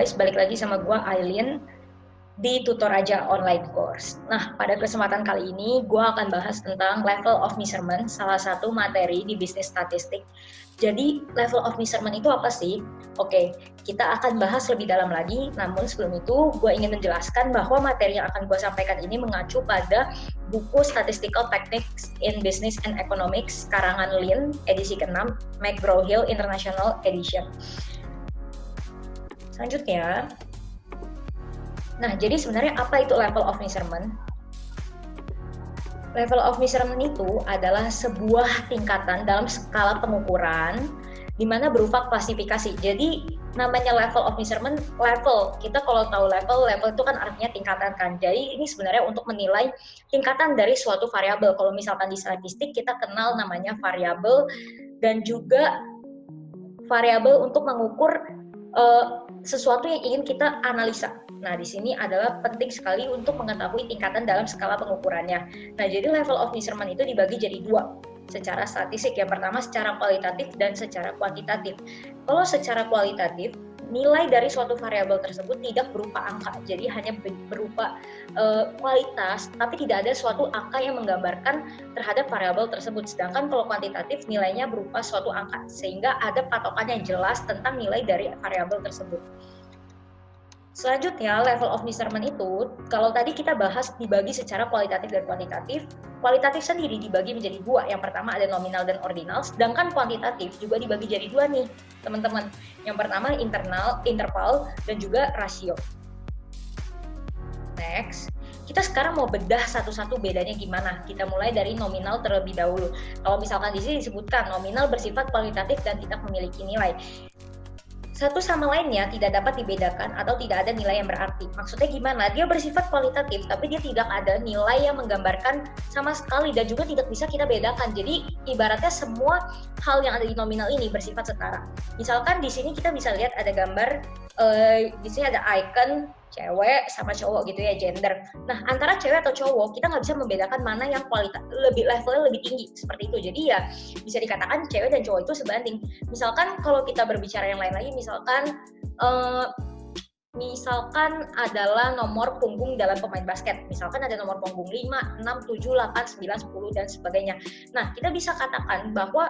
guys, balik lagi sama gue Aileen di Tutor Aja Online Course. Nah, pada kesempatan kali ini gue akan bahas tentang level of measurement, salah satu materi di bisnis statistik. Jadi, level of measurement itu apa sih? Oke, kita akan bahas lebih dalam lagi, namun sebelum itu gue ingin menjelaskan bahwa materi yang akan gue sampaikan ini mengacu pada buku Statistical Techniques in Business and Economics karangan Lin, edisi ke-6, McGraw-Hill International Edition. Selanjutnya, nah jadi sebenarnya apa itu level of measurement? Level of measurement itu adalah sebuah tingkatan dalam skala pengukuran di mana berupa klasifikasi. Jadi namanya level of measurement, level. Kita kalau tahu level itu kan artinya tingkatan kan. Jadi ini sebenarnya untuk menilai tingkatan dari suatu variabel. Kalau misalkan di statistik kita kenal namanya variabel dan juga variabel untuk mengukur sesuatu yang ingin kita analisa. Nah, di sini adalah penting sekali untuk mengetahui tingkatan dalam skala pengukurannya. Nah, jadi level of measurement itu dibagi jadi dua secara statistik. Yang pertama secara kualitatif dan secara kuantitatif. Kalau secara kualitatif, nilai dari suatu variabel tersebut tidak berupa angka, jadi hanya berupa kualitas, tapi tidak ada suatu angka yang menggambarkan terhadap variabel tersebut. Sedangkan kalau kuantitatif, nilainya berupa suatu angka, sehingga ada patokan yang jelas tentang nilai dari variabel tersebut. Selanjutnya, level of measurement itu, kalau tadi kita bahas dibagi secara kualitatif dan kuantitatif, kualitatif sendiri dibagi menjadi dua. Yang pertama ada nominal dan ordinal, sedangkan kuantitatif juga dibagi jadi dua nih, teman-teman. Yang pertama interval, dan juga rasio. Next, kita sekarang mau bedah satu-satu bedanya gimana. Kita mulai dari nominal terlebih dahulu. Kalau misalkan di sini disebutkan nominal bersifat kualitatif dan tidak memiliki nilai. Satu sama lainnya tidak dapat dibedakan atau tidak ada nilai yang berarti. Maksudnya gimana? Dia bersifat kualitatif, tapi dia tidak ada nilai yang menggambarkan sama sekali dan juga tidak bisa kita bedakan. Jadi ibaratnya semua hal yang ada di nominal ini bersifat setara. Misalkan di sini kita bisa lihat ada gambar, di sini ada icon cewek sama cowok gitu ya, gender. Nah, antara cewek atau cowok kita nggak bisa membedakan mana yang kualitas levelnya lebih tinggi seperti itu. Jadi ya bisa dikatakan cewek dan cowok itu sebanding. Misalkan kalau kita berbicara yang lain lagi, misalkan adalah nomor punggung dalam pemain basket. Misalkan ada nomor punggung 5, 6, 7, 8, 9, 10 dan sebagainya. Nah, kita bisa katakan bahwa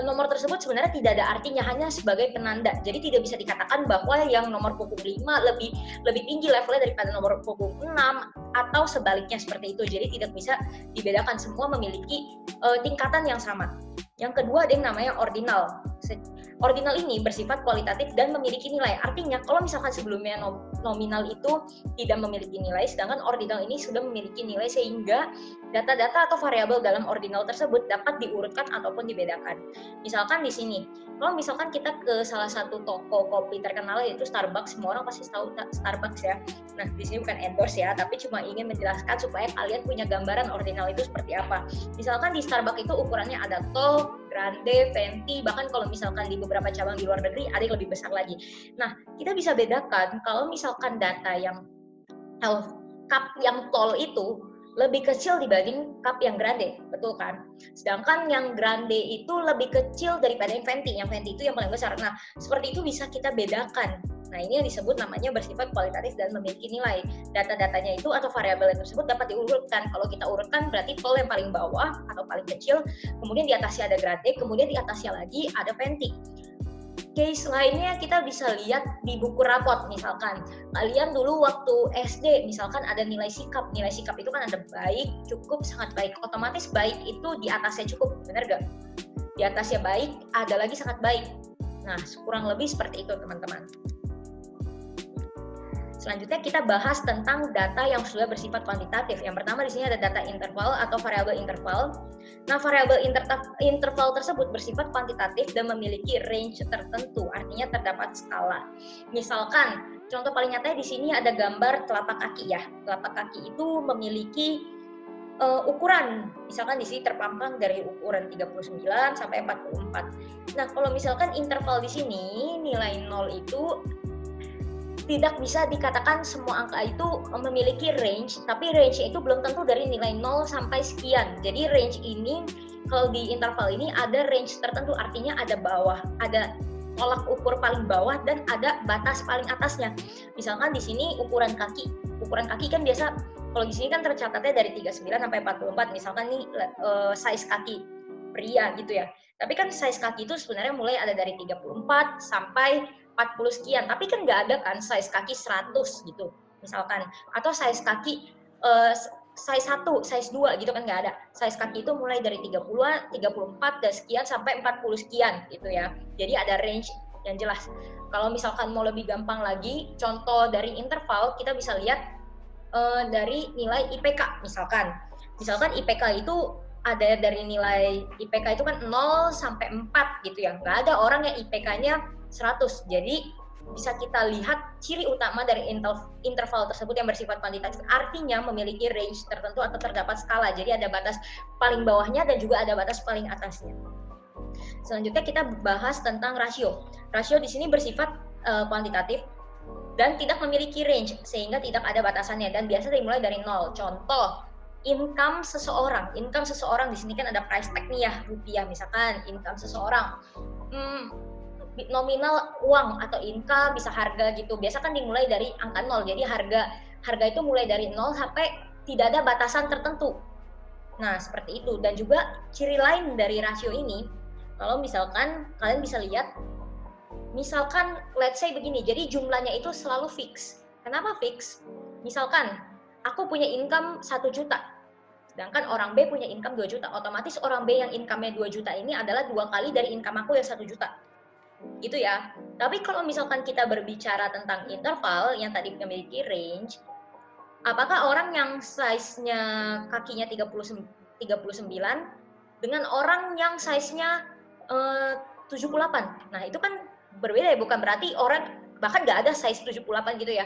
nomor tersebut sebenarnya tidak ada artinya, hanya sebagai penanda. Jadi tidak bisa dikatakan bahwa yang nomor punggung 5 lebih tinggi levelnya daripada nomor punggung 6 atau sebaliknya seperti itu. Jadi tidak bisa dibedakan, semua memiliki tingkatan yang sama. Yang kedua ada yang namanya ordinal. Ordinal ini bersifat kualitatif dan memiliki nilai. Artinya kalau misalkan sebelumnya nominal itu tidak memiliki nilai, sedangkan ordinal ini sudah memiliki nilai, sehingga data-data atau variabel dalam ordinal tersebut dapat diurutkan ataupun dibedakan. Misalkan di sini, kalau misalkan kita ke salah satu toko kopi terkenal yaitu Starbucks, semua orang pasti tahu Starbucks ya. Nah, di sini bukan endorse ya, tapi cuma ingin menjelaskan supaya kalian punya gambaran ordinal itu seperti apa. Misalkan di Starbucks itu ukurannya ada tall, grande, venti, bahkan kalau misalkan di beberapa cabang di luar negeri ada yang lebih besar lagi. Nah, kita bisa bedakan kalau misalkan data yang cup yang tall itu lebih kecil dibanding cup yang grande, betul kan? Sedangkan yang grande itu lebih kecil daripada yang venti. Yang venti itu yang paling besar. Nah, seperti itu bisa kita bedakan. Nah, ini yang disebut namanya bersifat kualitatif dan memiliki nilai. Data-datanya itu atau variabel tersebut dapat diurutkan. Kalau kita urutkan berarti tall yang paling bawah atau paling kecil, kemudian di atasnya ada grande, kemudian di atasnya lagi ada venti. Case lainnya kita bisa lihat di buku rapot. Misalkan kalian dulu waktu SD misalkan ada nilai sikap. Nilai sikap itu kan ada baik, cukup, sangat baik. Otomatis baik itu di atasnya cukup, benar gak? Di atasnya baik, ada lagi sangat baik. Nah, kurang lebih seperti itu teman-teman. Selanjutnya kita bahas tentang data yang sudah bersifat kuantitatif. Yang pertama di sini ada data interval atau variabel interval. Nah, variabel interval tersebut bersifat kuantitatif dan memiliki range tertentu, artinya terdapat skala. Misalkan, contoh paling nyata di sini ada gambar telapak kaki ya. Telapak kaki itu memiliki ukuran. Misalkan di sini terpampang dari ukuran 39 sampai 44. Nah, kalau misalkan interval di sini nilai 0 itu tidak bisa dikatakan semua angka itu memiliki range, tapi range itu belum tentu dari nilai 0 sampai sekian. Jadi range ini, kalau di interval ini ada range tertentu, artinya ada bawah, ada tolak ukur paling bawah dan ada batas paling atasnya. Misalkan di sini ukuran kaki kan biasa kalau di sini kan tercatatnya dari 39 sampai 44, misalkan nih size kaki pria gitu ya. Tapi kan size kaki itu sebenarnya mulai ada dari 34 sampai 40 sekian, tapi kan nggak ada kan size kaki 100 gitu misalkan, atau size kaki size 1, size 2 gitu kan nggak ada. Size kaki itu mulai dari 30-an, 34 dan sekian sampai 40 sekian gitu ya. Jadi ada range yang jelas. Kalau misalkan mau lebih gampang lagi, contoh dari interval kita bisa lihat dari nilai IPK misalkan. Misalkan IPK itu ada dari nilai IPK itu kan 0 sampai 4 gitu ya. Nggak ada orang yang IPK-nya 100. Jadi bisa kita lihat ciri utama dari interval tersebut yang bersifat kuantitatif, artinya memiliki range tertentu atau terdapat skala. Jadi ada batas paling bawahnya dan juga ada batas paling atasnya. Selanjutnya kita bahas tentang rasio. Rasio di sini bersifat kuantitatif dan tidak memiliki range sehingga tidak ada batasannya dan biasa dimulai dari 0. Contoh, income seseorang. Income seseorang di sini kan ada price tag nih ya, rupiah misalkan, income seseorang. Nominal uang atau income bisa harga gitu. Biasa kan dimulai dari angka 0. Jadi harga itu mulai dari 0 sampai tidak ada batasan tertentu. Nah, seperti itu. Dan juga ciri lain dari rasio ini, kalau misalkan kalian bisa lihat, misalkan let's say begini, jadi jumlahnya itu selalu fix. Kenapa fix? Misalkan aku punya income 1 juta, sedangkan orang B punya income 2 juta. Otomatis orang B yang income-nya 2 juta ini adalah 2 kali dari income aku yang 1 juta. Gitu ya. Tapi kalau misalkan kita berbicara tentang interval yang tadi memiliki range, apakah orang yang size-nya kakinya 39 dengan orang yang size-nya 78. Nah, itu kan berbeda ya, bukan berarti orang bahkan nggak ada size 78 gitu ya.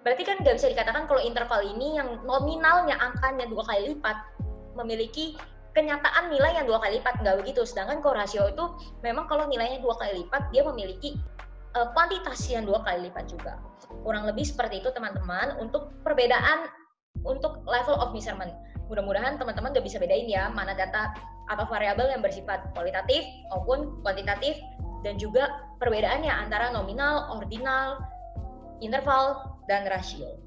Berarti kan nggak bisa dikatakan kalau interval ini yang nominalnya angkanya 2 kali lipat memiliki kenyataan nilai yang 2 kali lipat, nggak begitu. Sedangkan kalau rasio itu memang kalau nilainya 2 kali lipat dia memiliki kuantitas yang 2 kali lipat juga. Kurang lebih seperti itu teman-teman untuk perbedaan untuk level of measurement. Mudah-mudahan teman-teman udah bisa bedain ya mana data atau variabel yang bersifat kualitatif maupun kuantitatif, dan juga perbedaannya antara nominal, ordinal, interval, dan rasio.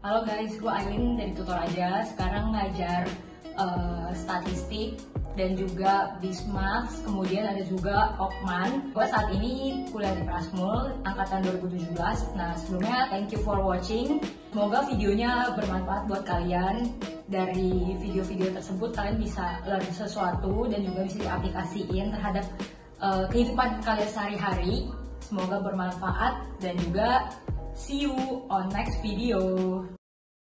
Halo guys, gue Aileen dari Tutor Aja. Sekarang ngajar statistik dan juga Bismax, kemudian ada juga Okman. Gue saat ini kuliah di Prasmul angkatan 2017. Nah, sebelumnya thank you for watching. Semoga videonya bermanfaat buat kalian. Dari video-video tersebut kalian bisa learn sesuatu dan juga bisa diaplikasiin terhadap kehidupan kalian sehari-hari. Semoga bermanfaat dan juga see you on next video.